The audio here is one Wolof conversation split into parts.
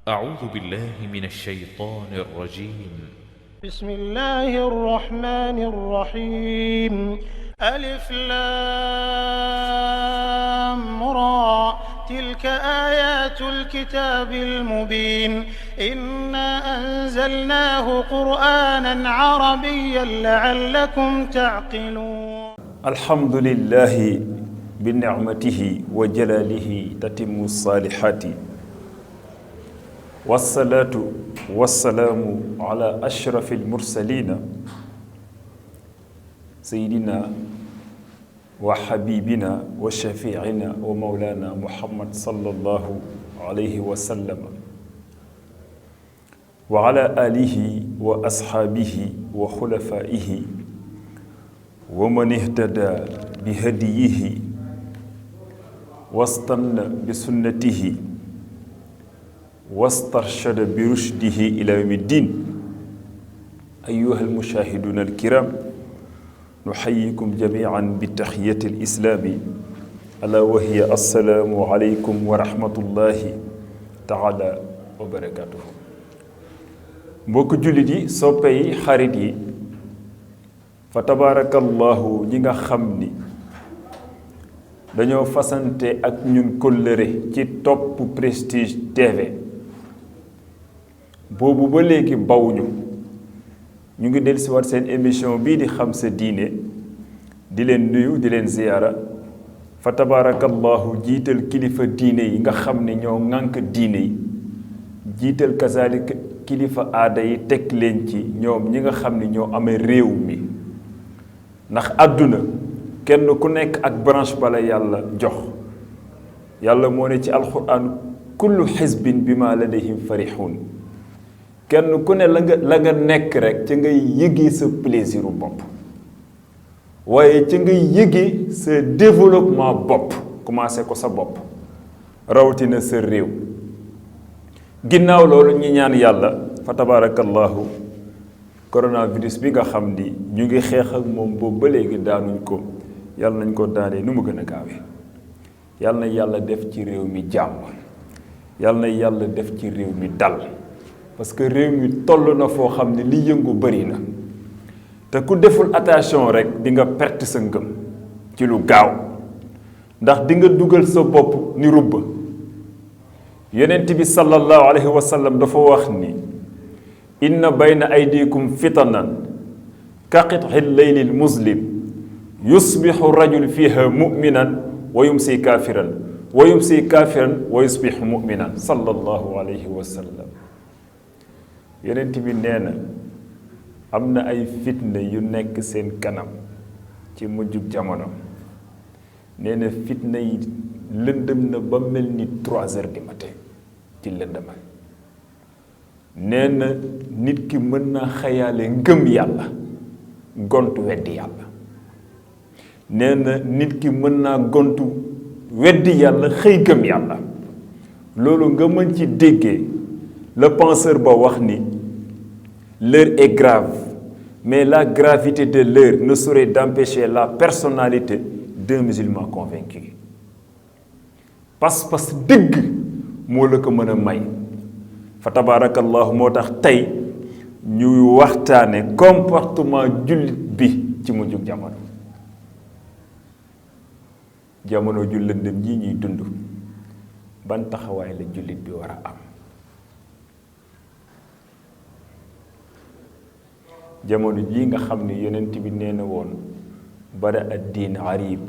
أعوذ بالله من الشيطان الرجيم. بسم الله الرحمن الرحيم. ألف لام را تلك آيات الكتاب المبين إنا أنزلناه قرآنا عربيا لعلكم تعقلون. الحمد لله بنعمته وجلاله تتم الصالحات والصلاة والسلام على أشرف المرسلين سيدنا وحبيبنا وشفيعنا ومولانا محمد صلى الله عليه وسلم وعلى آله وأصحابه وخلفائه ومن اهتدى بهديه واستنى بسنته واسترشد برشده إلى يوم الدين. أيها المشاهدون الكرام، نحييكم جميعا بتحية الإسلام ألا وهي السلام عليكم ورحمة الله تعالى وبركاته. mbokk jullit yi, soppe yi, xarit yi, fa tabarakallahu ñi nga xam ni dañoo fasante ak ñun kóllëre ci topp Prestige TV boobu ba léegi bawuñu ñu ngi dellusiwaat seen émission bii di xam sa diine di leen nuyu di leen ziyaara fa tabarakallahu jiital kilifa diine yi nga xam ne ñoo ŋànk diine yi jiital kazaalika kilifa aada yi teg leen ci ñoom ñi nga xam ne ñoo amee réew mi ndax àdduna kenn ku nekk ak branche bala yàlla jox yàlla moo ne ci alquran kullu xisbin bi ma ladayhim farixuun kenn ku ne la nga nekk rek ca ngay yëgee sa plaisiru bopp waaye ca ngay yëgee sa développement bopp commencé ko sa bopp rawatina sa réew. ginnaaw loolu ñi ñaan yàlla fa tabarakallahu coronavirus bi nga xam ni ñu ngi xeex ak moom boobu ba léegi daanuñ ko yàlla nañ ko daanee nu mu gën a gaawee yàlla na yàlla def ci réew mi jàmm yàlla na yàlla def ci réew mi dal parce que réew mi toll na foo xam ne li yëngu bari na te ku deful attention rek di nga perte sa ngëm ci lu gaaw ndax di nga dugal sa bopp ni rubba yonent bi sallallahu alayhi wa sallam dafa wax ni inna bayna aydikum fitanan ka qit'i llayli lmuslim yusbixu rajul fiha muminan wa yumsi kafiran wa yumsi kafiran wa yusbixu muminan sallallahu alayhi wa sallam yonent bi nee na am na ay fitna yu nekk seen kanam ci mujjug jamono nee na fitna yi lëndëm na ba mel ni 3 heures du matin ci lëndëmal nee na nit ki mën naa xayaale ngëm yàlla gontu weddi yàlla nee na nit ki mën naa gontu weddi yàlla xëy gëm yàlla loolu nga mën ci déggee le penseur ba wax ni l'heure est grave mais la gravité de l'heure ne saurait d'empêcher la personnalité d'un musulman convaincu. pas-pas dëgg moo la ko mën a may fa tabarakallahu moo tax tey ñuy waxtaane comportement jullit bi ci mujjug jamono jamono ju lëndëm ji ñuy dund ban taxawaay la jullit bi war a am jamono ji nga xam ne yonent bi nee na woon bada ad-diin arib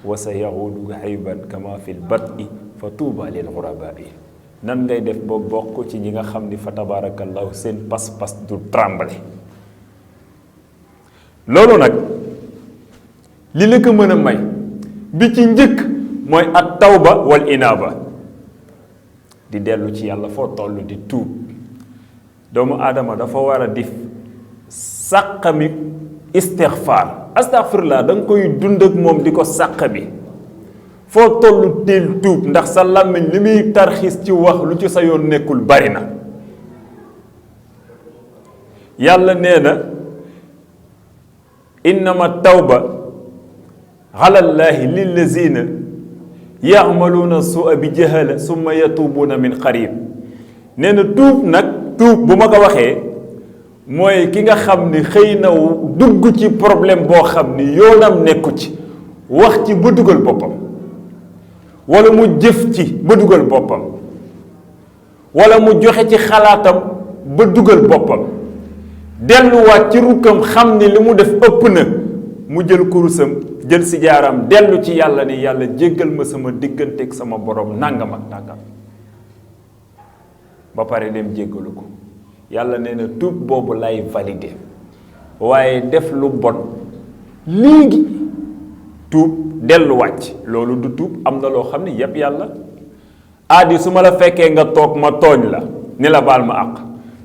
wa sa yahudu hayban kama fil bad'i fa tuuba lil ghuraba'i nan ngay def ba bokk ci ñi nga xam ni fa tabarakallahu seen pas-pas du trembler loolu nag li la ko mën a may bi ci njëkk mooy at tawba wal inaaba di dellu ci yàlla foo toll di tuub doomu aadama dafa war a di sàqami istixfaar astaghfirullah da nga koy dund ak moom di ko sàqami foo tollu teel tuub ndax sa làmmiñ li muy tarxiis ci wax lu ci sa yoon nekkul bari na yàlla nee na innama tawba ala llahi lillazina ya'maluna su'a bi jahala summa yatubuna min qarib nee na tuub nag tuub bu ma ko waxee mooy ki nga xam ni xëy na dugg ci problème boo xam ni yoonam nekku ci wax ci ba dugal boppam wala mu jëf ci ba dugal boppam wala mu joxe ci xalaatam ba dugal boppam delluwaat ci rukkam xam ni li mu def ëpp na mu jël kurusam jël si jaaram dellu ci yàlla ni yàlla jéggal ma sama digganteeg sama borom nangam ak nangam ba pare dem jéggalu ko yàlla nee na tuub boobu lay validé waaye def lu bon léegi tuub dellu wàcc loolu du tuub am na loo xam ne yëpp yàlla aadi su ma la fekkee nga toog ma tooñ la ni la baal ma àq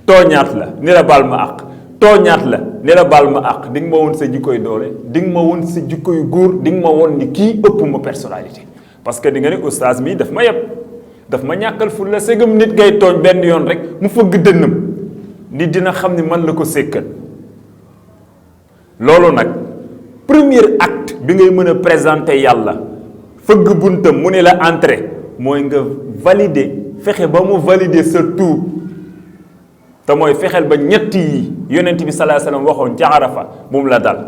tooñaat la ni la baal ma àq tooñaat la ni la baal ma àq di nga ma woon sa jikkoy doole di nga ma woon sa jikkoy góor di nga ma woon ni kii ëpp ma personnalité parce que di nga ne oustaz mii daf ma yeb daf ma ñàkkal fu la ségam nit ngay tooñ benn yoon rek mu fëgg dënnam ni dina xam ni man la ko sékkal loolu nag premier acte bi ngay mën a présenter yàlla fëgg buntam mu ne la entrée mooy nga valider fexe ba mu valider sa tuub te mooy fexeel ba ñett yi yonent bi sallallahu alayhi wasallam waxoon ca Arafa bu mu la dal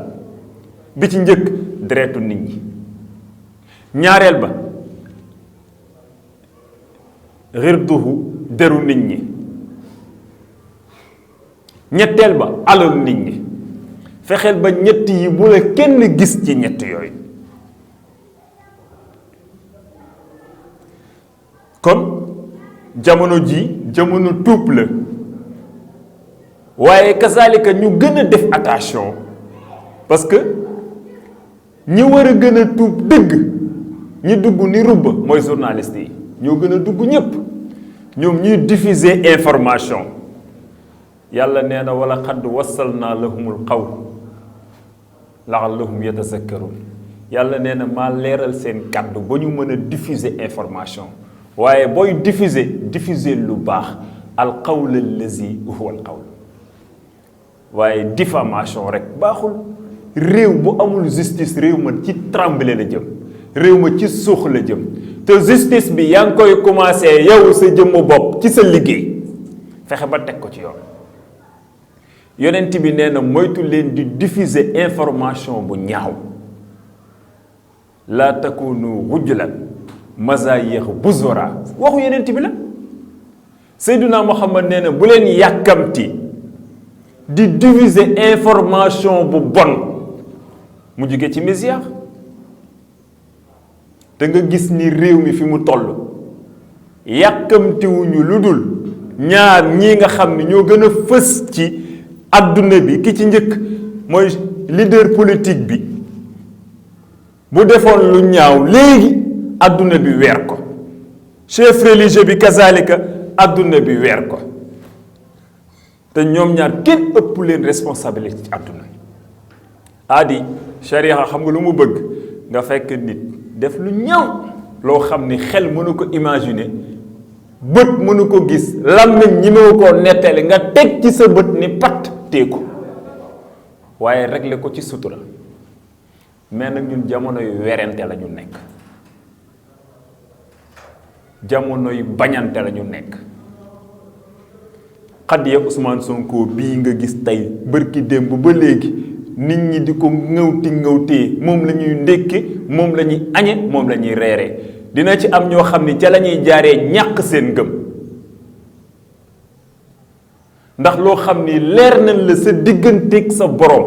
bi ci njëkk deretu nit ñi ñaareel ba xirduhu deru nit ñi ñetteel ba alalu nit ñi fexeel ba ñett yi bu la kenn gis ci ñett yooyu kon jamono ji jamono tuub la waaye kasaalika ñu gën a def attention parce que ñi war a gën a tuub dëgg ñi dugg ni rubba mooy journaliste yi ñoo gën a dugg ñépp ñoom ñuy diffuser information yàlla nee na wala xadd wasalnaa lahumul qawl laallahum yatazakkarun yàlla nee na maa leeral seen kàddu ba ñu mën a diffuser information waaye booy diffuser lu baax al qawl allazi huwa al qawl waaye diffamation rek baaxul réew bu amul justice réew ma ci trembler la jëm réew ma ci suux la jëm te justice bi yaa ngi koy commencé yow sa jëmmu bopp ci sa liggéey fexe ba teg ko ci yoon yonent bi nee na moytu leen di diffuser information bu ñaaw laa takunu wujlan mazayix buzora waxu yonent bi la Seydina Muhammad nee na bu leen yàkkamti di diffuser information bu bon mu jóge ci médias te nga gis ni réew mi fi mu toll yàkkamtiwuñu lu dul ñaar ñii nga xam ni ñoo gën a fës ci adduna bi ki ci njëkk mooy leader politique bi bu defoon lu ñaaw léegi adduna bi weer ko chef religieux bi kazalika adduna bi weer ko te ñoom ñaar kenn ëpp leen responsabilité ci adduna aadi sharia xam nga lu mu bëgg nga fekk nit def lu ñaaw loo xam ni xel mënu ko imaginer bët mënu ko gis làmmiñ ñi mewu koo nettali nga teg ci sa bët ni pat teeku waaye régler ko ci sutura mais nag ñun jamono yu werante la ñu nekk jamono yu bañante la ñu nekk xadiya Ousmane Sonko bii nga gis tey bërki démb ba léegi nit ñi di ko ngëwtee moom la ñuy ndékke moom la ñuy añe moom la ñuy reere dina ci am ñoo xam ni ca la ñuy jaaree ñàkk seen ngëm ndax loo xam ni leer nañ la sa digganteeg sa borom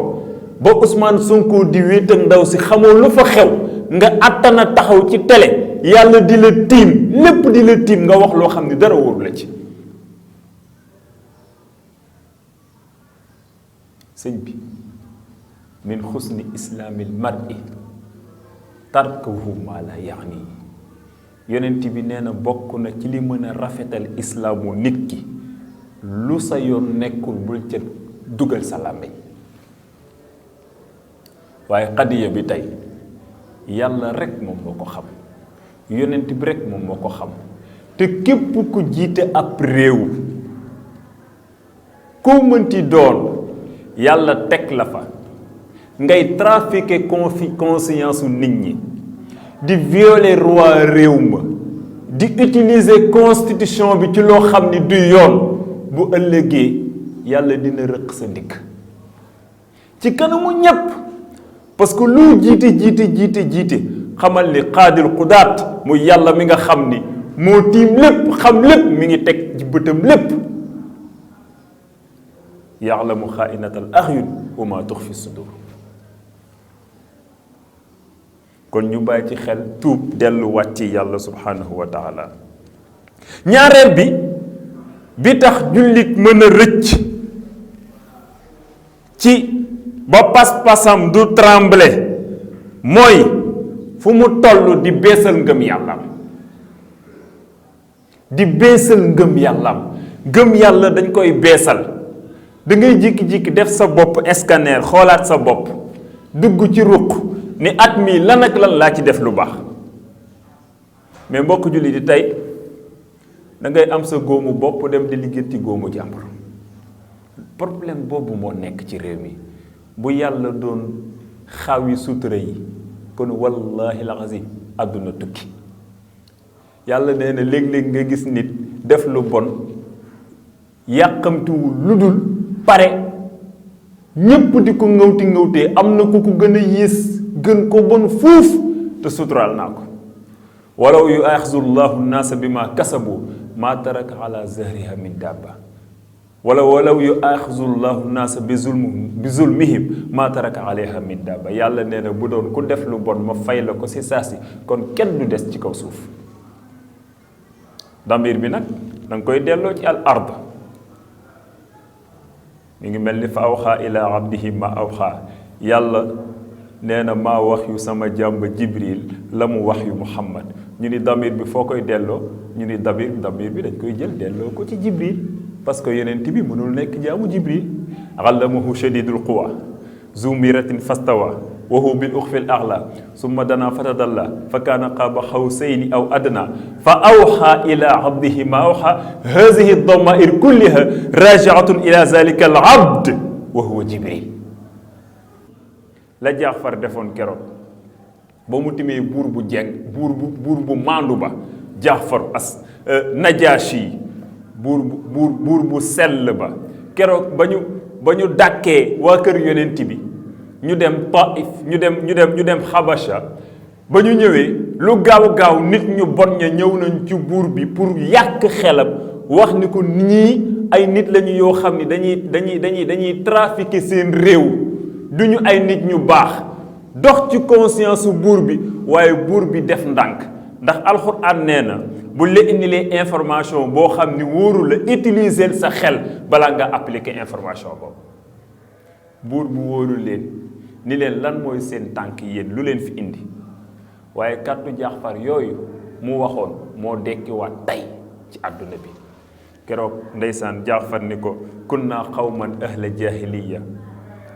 ba Ousmane Sonko di wéet ak ndaw si xamoo lu fa xew nga àttana taxaw ci télé yàlla di la tiim lépp di la tiim nga wax loo xam ni dara wóoru la ci sëñ bi min xusni islaamil mar'i tarkuhu ma la yaani yonent bi nee na bokk na ci li mën a rafetal islaamu nit ki lu sa yoon nekkul bul ca dugal sa làmmiñ waaye xadiya bi tey yàlla rek moom moo ko xam yonent bi rek moom moo ko xam te képp ku jiite ab réew koo mënti doon yàlla teg la fa ngay trafiquer conscience nit ñi di violer roi réew ma di utiliser constitution bi ci loo xam ni du yoon bu ëllëgee yàlla dina rëq sa ndigg ci kanamu ñépp parce que lu jiite xamal ni qaadil qudaat muy yàlla mi nga xam ni moo tiim lépp xam lépp mi ngi teg ci bëtam lépp yaalamu xaainatal axyun wa ma tuxfi sudur kon ñu bàyyi ci xel tuub delluwaat ci yàlla subhanahu wa taala ñaareel bi tax jullit mën a rëcc ci ba pas-pasam du tremble mooy fu mu toll di beesal ngëm yàllam ngëm yàlla dañ koy beesal da ngay jékki-jékki def sa bopp scanner xoolaat sa bopp dugg ci ruq ni at mii lan ak lan laa ci def lu baax mais mbokk julli di tey da ngay am sa góomu bopp dem di liggéenti góomu jàmbur problème boobu moo nekk ci réew mi bu yàlla doon xawi sutura yi kon wallahi lazim àdduna tukki yàlla nee na léeg-léeg nga gis nit def lu bon yàqamtiwul lu dul pare ñépp di ko ngawtee am na ku ko gën a yées gën ko bon fuuf te suturaal naa ko walaw yu axzu llahu nnaasa bi ma kasabu ma taraka ala zahriha min dabba walaw yu axzu llahu nnaasa bi zulmihim ma taraka alayha min dabba yàlla nee na bu doon ku def lu bon ma fay la ko si saasi kon kenn du des ci kaw suuf damir bi nag da nga koy delloo ci al ard mi ngi mel ni fa awxaa ila abdihi ma awxaa yàlla nee na maa wax yu sama jàmb jibril la mu wax yu muhammad ñu ni damir bi foo koy delloo ñu ni damir bi dañ koy jël delloo ko ci jibril parce que yonent bi mënul nekk jaamu jibril allamahu shadidul quwa zu miratin fastawa wa huwa bil uxfil axla summa dana fatadalla fa kaana qaaba xawsayni aw adna fa awxa ila abdihi ma awxa hazihi damair kulliha rajiatun ila zalika al abd wa huwa jibril la Jaafar defoon keroog ba mu timee buur bu jeng buur bu maandu ba Jaafar Najaashi buur bu sell ba keroog ba ñu dàkkee waa kër yonent bi ñu dem Taif ñu dem Xabasha ba ñu ñëwee lu gaaw nit ñu bon ña ñëw nañ ci buur bi pour yàq xelam wax ni ko ñii ay nit lañu yoo xam ni dañuy trafiquer seen réew duñu ay nit ñu baax dox ci conscience buur bi waaye buur bi def ndànk ndax alxuraan nee na bu la indilee information boo xam ni wóoru la utiliser sa xel balaa nga appliquer information boobu buur bu wóoru leen ni leen lan mooy seen tànk yéen lu leen fi indi waaye kàddu Jaafar yooyu mu waxoon moo dekkiwaat tey ci àdduna bi keroog ndeysaan Jaafar ni ko kunna qawman ahla jahiliya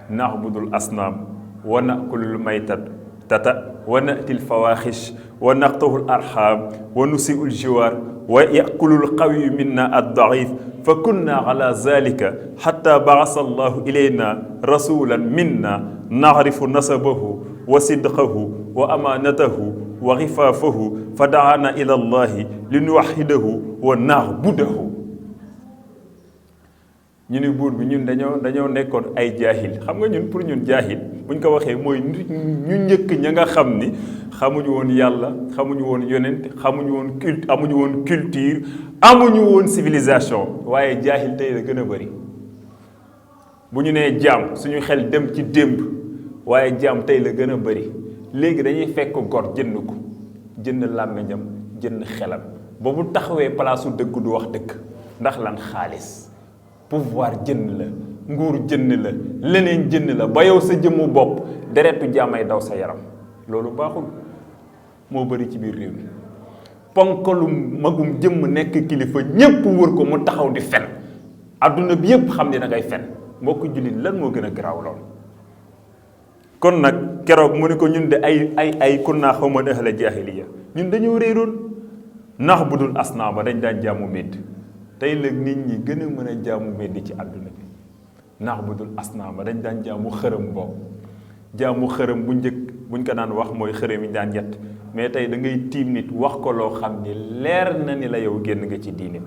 na'budul asnaam wa na'kulul maytata wa na'til fawaaxish wa naqta'ul arxaam wa nusi'ul jiwaar wa ya'kulul qawiyyu minna ad-da'iif fa kunna ala zalika xatta ba'asa allahu ilayna rasulan minna na'rifu nasabahu wa sidqahu wa amaanatahu wa xifaafahu fa da'ana ila allahi li nuwaxidahu wa na'budahu ñu ni buur bi ñun dañoo nekkoon ay jaahil xam nga ñun pour ñun jaahil buñ ko waxee mooy nit ñu njëkk ña nga xam ni xamuñu woon yàlla xamuñu woon yonent amuñu woon culture amuñu woon civilisation waaye jaahil tey la gën a bëri bu ñu nee jaam suñu xel dem ci démb waaye jaam tey la gën a bëri léegi dañuy fekk gor jënd làmmiñam jënd xelam ba bu taxawee palaasu dëgg du wax dëgg ndax lan xaalis pouvoir jënd la nguur jënd la leneen jënd la ba yow sa jëmmu bopp deretu jaamay daw sa yaram loolu baaxul moo bëri ci biir réew mi ponkalu magum jëmm nekk kilifa ñépp wër ko mu taxaw di fen adduna bi yépp xam ne da ngay fen mbokk jullit lan moo gën a garaaw lool kon nag keroog mu ne ko ñun de ay kunnaa xawman ahla jaahiliya ñun dañoo réeroon nax budul asnaama dañ daan jaamu médd tey la nit ñi gën a mën a jaamu meddi ci àdduna bi naax bu dul asnaama dañ daan jaamu xërëm boobu jaamu xërëm bu njëkk buñ ko daan wax mooy xërëm yi daan yett mais tey da ngay tiim nit wax ko loo xam ni leer na ni la yow génn nga ci diine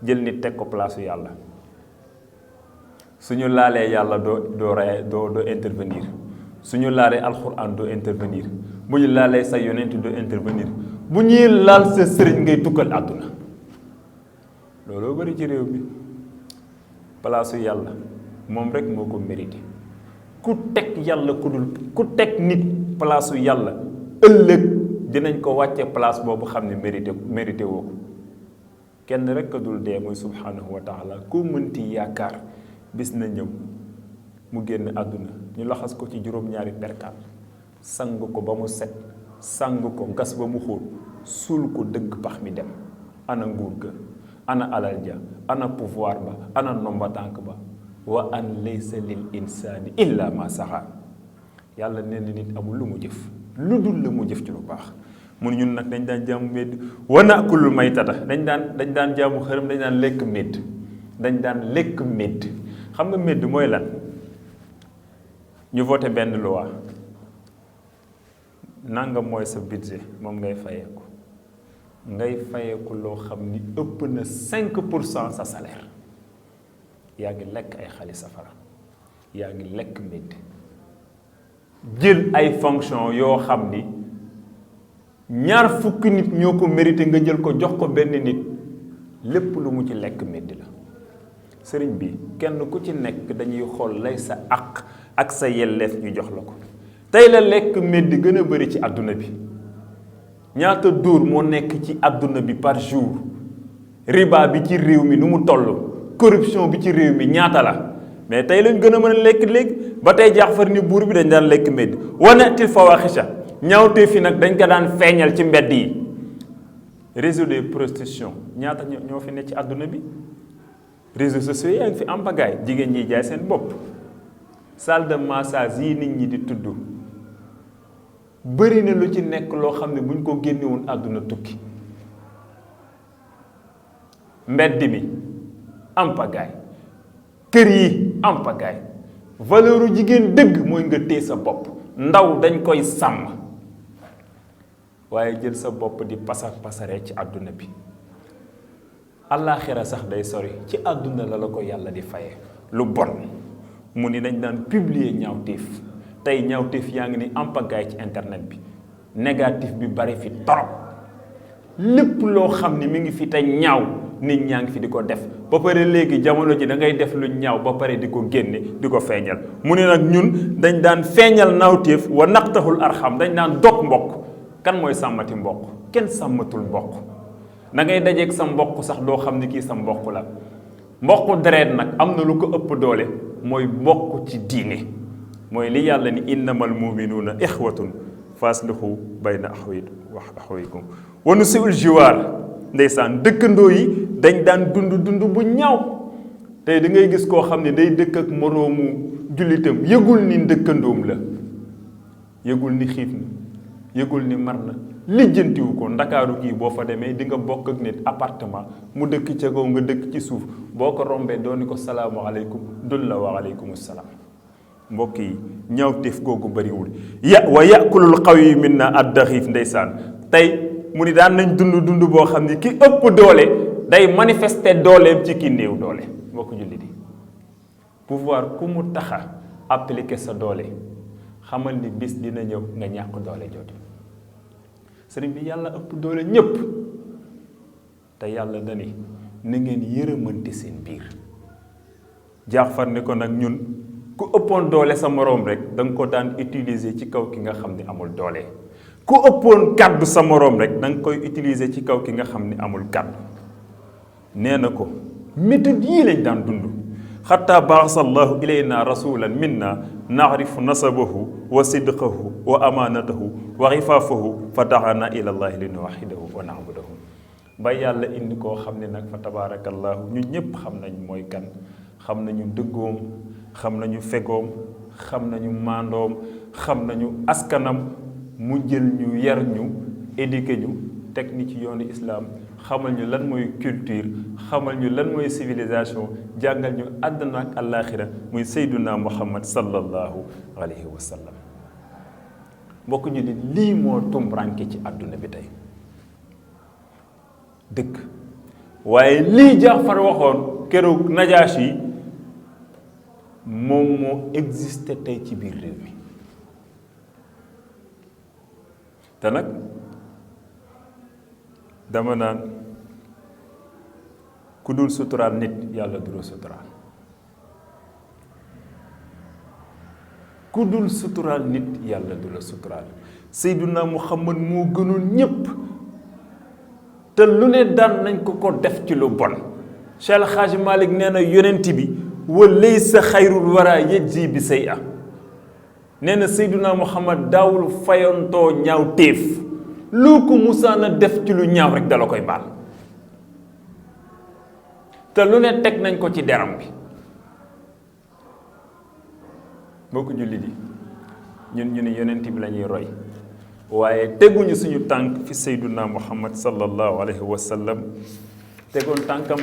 jël nit teg ko place yàlla suñu laalee yàlla doo intervenir suñu laalee alxuraan doo intervenir bu ñu laalee sa yonent doo intervenir bu ñuy laal sa sëriñ ngay tukkal àdduna looloo bari ci réew mi place yàlla moom rek moo ko mérité ku teg yàlla ku teg nit place yàlla ëllëg dinañ ko wàcce place boobu xam ne mérité woo ko kenn rek ka dul dee mooy subhanahu wa taala koo mënti yaakaar bis na ñëw mu génn àdduna ñu laxas ko ci juróom-ñaari perkaal sang ko ba mu set sang ko gas ba mu xóot suul ko dëgg pax mi dem ana nguur ga ana alal ja ana pouvoir ba ana nomba tànk ba wa an laysa lil insaani illa ma saxa yàlla nee na nit amul lu mu jëf lu dul la mu jëf ci lu baax mun ñun nag dañ daan jaamu médd wa nakulul maytata dañ daan jaamu xërëm dañ daan lekk médd dañ daan lekk médd xam nga médd mooy lan ñu voté benn loi nangam mooy sa budget moom ngay fayeeku loo xam ni ëpp na 5% sa salaire yaa ngi lekk ay xaalis safara yaa ngi lekk médd jël ay fonction yoo xam ni ñaar fukki nit ñoo ko mérité nga jël ko jox ko benn nit lépp lu mu ci lekk médd la sëriñ bi kenn ku ci nekk dañuy xool lay sa àq ak sa yelleef ñu jox la ko tey la lekk médd gën a bëri ci àdduna bi ñaata dóor moo nekk ci àdduna bi par jour riba bi ci réew mi nu mu toll corruption bi ci réew mi ñaata la mais tey lañ gën a mën a lekk léegi ba tey Jaafar ni buur bi dañ daan lekk médd wanatil fawaxisha ñaawtee fi nag dañ ko daan feeñal ci mbedd yi réseau de prostitution ñaata ñoo fi ne ci àdduna bi réseaux sociaux yi yaa ngi fi am pagaay jigéen ñi jaay seen bopp salle de massage yi nit ñi di tudd bëri na lu ci nekk loo xam ne buñ ko génnewoon àdduna tukki mbedd mi am pagaay kër yi am pagaay valeuru jigéen dëgg mooy nga téye sa bopp ndaw dañ koy sàmm waaye jël sa bopp di pasaree ci àdduna bi àllaaxira sax day sori ci àdduna la ko yàlla di faye lu bon mu ni dañ daan publier ñaawteef tey ñaawteef yaa ngi ni ampagaay ci internet bi négatif bi bari fi torop lépp loo xam ni mi ngi fi te ñaaw nit ñaa ngi fi di ko def ba pare léegi jamono ji da ngay def lu ñaaw ba pare di ko génne di ko feeñal mu ne nag ñun dañ daan feeñal naawteef wa naqtaxul arxam dañ daan dog mbokk kan mooy sàmmati mbokk kenn sàmmatul mbokk da ngay dajeeg sa mbokk sax doo xam ni kii sa mbokk la mbokk deret nag am na lu ko ëpp doole mooy mbokk ci diine mooy li yàlla ni innamal muminuuna ixwatun faslihu bayna axawaykum wa nusiul jiwaar ndeysaan dëkkandoo yi dañ daan dund bu ñaaw tey da ngay gis koo xam ne day dëkk ak moroomu jullitam yëgul ni dëkkandoom la yëgul ni xiif na yëgul ni mar na lijjantiwu ko ndakaaru gii boo fa demee di nga bokk ak nit appartement mu dëkk ca kaw nga dëkk ci suuf boo ko rombee dooni ko salaamualeykum dun la wa aleykum salaam mbokk yi ñaawteef googu bariwul wa yakulul qawi minna addaxiif ndeysaan tey mu ni daan nañ dund boo xam ni ki ëpp doole day manifester dooleem ci ki néew doole mbokk jullit yi pouvoir ku mu taxa appliquer sa doole xamal ni bis dina ñëw nga ñàkk doole jooju sëriñ bi yàlla ëpp doole ñépp te yàlla dani na ngeen yërëmante seen biir Jaafar ni ko nag ñun ku ëppoon doole sa moroom rek da nga ko daan utiliser ci kaw ki nga xam ni amul doole ku ëppoon kàddu sa moroom rek da nga koy utiliser ci kaw ki nga xam ni amul kàddu nee na ko méthode yii lañ daan dund xataa baasa allahu ilayna rasulan minna naarifu nasabahu wa sidqahu wa amaanatahu wa xifaafahu fa daxana ila llahi li nuwaxidahu wa naabudahu ba yàlla indi koo xam ne nag fa tabaarakallahu ñu ñépp xam nañ mooy kan xam nañu dëggoom xam nañu fegoom xam nañu maandoom xam nañu askanam mu jël ñu yar ñu éduqué ñu teg ni ci yoonu islaam xamal ñu lan mooy culture xamal ñu lan mooy civilisation jàngal ñu àdduna ak àllaaxira muy sayduna muhammad sallallahu alayhi wa sallam mbokk ñu ni lii moo tumranke ci àdduna bi tey dëgg waaye lii Jaafar waxoon keroog Najaashi yi moom moo existé tey ci biir réew mi te nag dama naan ku dul suturaal nit yàlla du la suturaal ku dul suturaal nit yàlla du la suturaal Seyduna Muhammad moo gënoon ñépp te lu ne daan nañ ko def ci lu bon Cheikh El Hadj Malick nee na yonent bi wa laysa xayrul wara yajzi bi say a nee na Seyduna Muhammad daawul fayantoo ñaaw téef lu ko musaana def ci lu ñaaw rek dala koy baal te lu ne teg nañ ko ci deram bi boo ko julli di ñun ñu ne yonent bi la ñuy roy waaye teguñu suñu tànk fi Seyduna Muhammad sallallahu alayhi wa sallam tegoon tànkam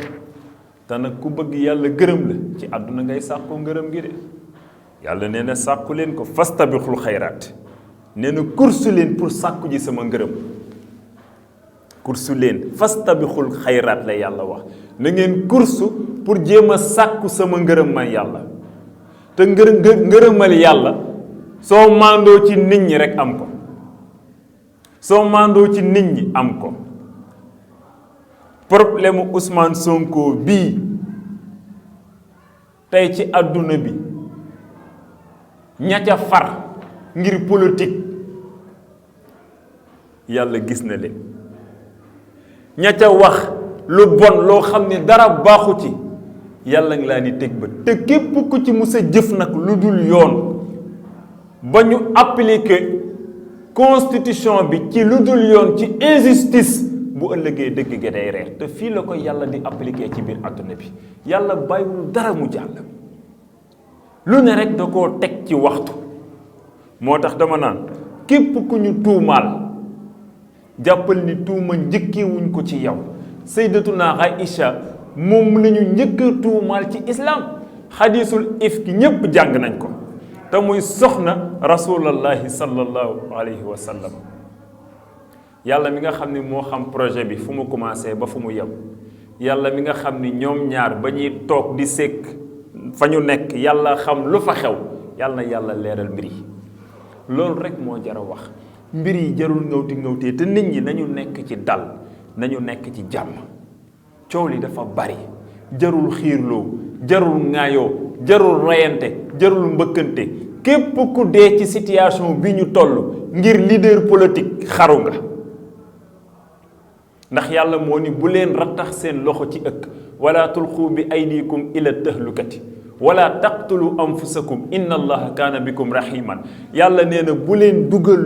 te nag ku bëgg yàlla gërëm la ci àdduna ngay sàkkoo ngërëm gi de yàlla nee na sàkku leen ko fastabixul xayraat nee na kursu leen pour sàkku ji sama ngërëm kursu leen fastabixul xayraat la yàlla wax na ngeen kursu pour jéem a sàkku sama ngërëm man yàlla te ngërëmal yàlla soo maandoo ci nit ñi rek am ko soo maandoo ci nit ñi am ko problème mu Ousmane Sonko bii tey ci àdduna bi ña ca far ngir politique yàlla gis na leen ña ca wax lu bon loo xam ne dara baaxu ci yàlla ngi laa ni teg ba te képp ku ci mus a jëf nag lu dul yoon ba ñu appliquer constitution bi ci lu dul yoon ci injustice bu ëllëgee dëgg ga day reer te fii la ko yàlla di appliquer ci biir àdduna bi yàlla bàyyiwul dara mu jàll lu ne rek da koo teg ci waxtu moo tax dama naan képp ku ñu tuumaal jàppal ni tuuma njëkkewuñ ko ci yow sayyidatuna Aïcha moom lañu njëkk a tuumaal ci islam xadiisul ifki ñépp jàng nañ ko te muy soxna rasulallahi sallallahu alayhi wa sallam yàlla mi nga xam ne moo xam projet bi fu mu commencé ba fu mu yem yàlla mi nga xam ni ñoom ñaar ba ñuy toog di sekk fa ñu nekk yàlla xam lu fa xew yàlla na yàlla leeral mbir yi loolu rek moo jar a wax mbir yi jarul ngawtee te nit ñi nañu nekk ci dal nañu nekk ci jàmm coow li dafa bari jarul xiirloo jarul ŋaayoo jarul reyante jarul mbëkkante képp ku dee ci situation bi ñu toll ngir leader politique xaru nga ndax yàlla moo ni bu leen rattax seen loxo ci ëkk wala tulqu bi aydikum ila tahlukati wala taqtulu anfusakum inna allaha kaana bikum rahiman yàlla nee na bu leen dugal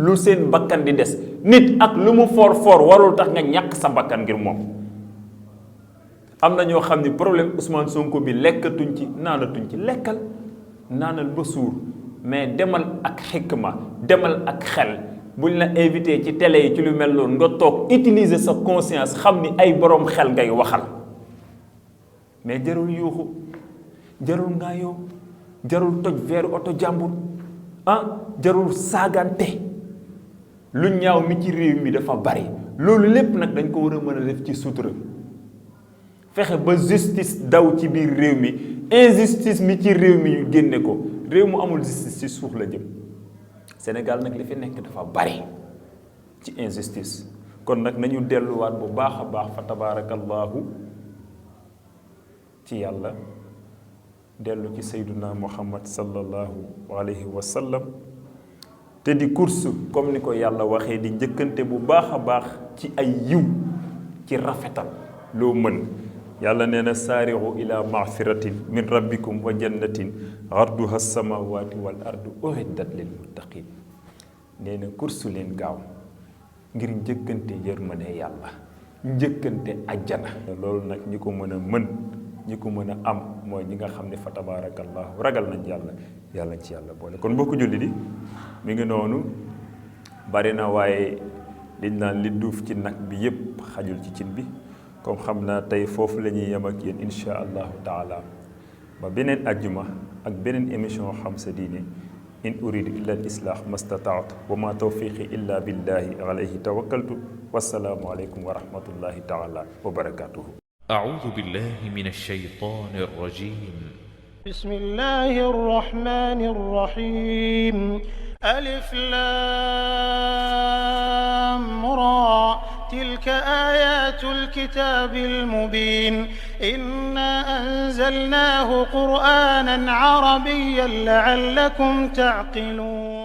lu seen bakkan di des nit ak lu mu for warul tax nga ñàkk sa bakkan ngir moom am na ñoo xam ni problème Ousmane Sonko bi lekkatuñ ci naanatuñ ci lekkal naanal ba suur mais demal ak xikma demal ak xel buñ la invité ci télé yi ci lu mel noonu nga toog utiliser sa conscience xam ni ay borom xel ngay waxal mais jarul yuuxu jarul ngaayoo jarul toj veeru oto jàmbur jarul saagante lu ñaaw mi ci réew mi dafa bari loolu lépp nag dañ ko war a mën a def ci sutura fexe ba justice daw ci biir réew mi injustice mi ci réew mi ñu génne ko réew mu amul justice ci suuf la jëm Sénégal nag li fi nekk dafa bari ci injustice kon nag nañu delluwaat bu baax a baax fa tabaarakallaahu ci yàlla dellu ci sayduna muhammad sallallahu alayhi wa sallam te di course comme ni ko yàlla waxee di njëkkante bu baax a baax ci ay yiw ci rafetal loo mën yàlla nee na saari'u ila magfiratin min rabbikum wa jannatin arduha samawati wal ardu uiddat lil muttaqin nee na kursu leen gaaw ngir njëkkante yërmande yàlla njëkkante ajjana loolu nag ñi ko mën a mën ñi ko mën a am mooy ñi nga xam ne fa tabarakallahu ragal nañ yàlla yàlla ci yàlla boole kon mbokku julli di mi ngi noonu bari na waaye liñ naan li duuf ci nag bi yépp xajul ci cin bi comme xam naa tey foofu la ñuy yem ak yéen insha allahu taala ba beneen ajjuma ak beneen émission xam sa diine in uridu illa al islah mastataatu wa ma tawfiqi illa billahi alayhi tawakkaltu wassalaamu aleykum wa rahmatullahi taala wa barakatuhu. أعوذ بالله من الشيطان الرجيم. بسم الله الرحمن الرحيم. ألف لام را تلك آيات الكتاب المبين إنا أنزلناه قرآنا عربيا لعلكم تعقلون.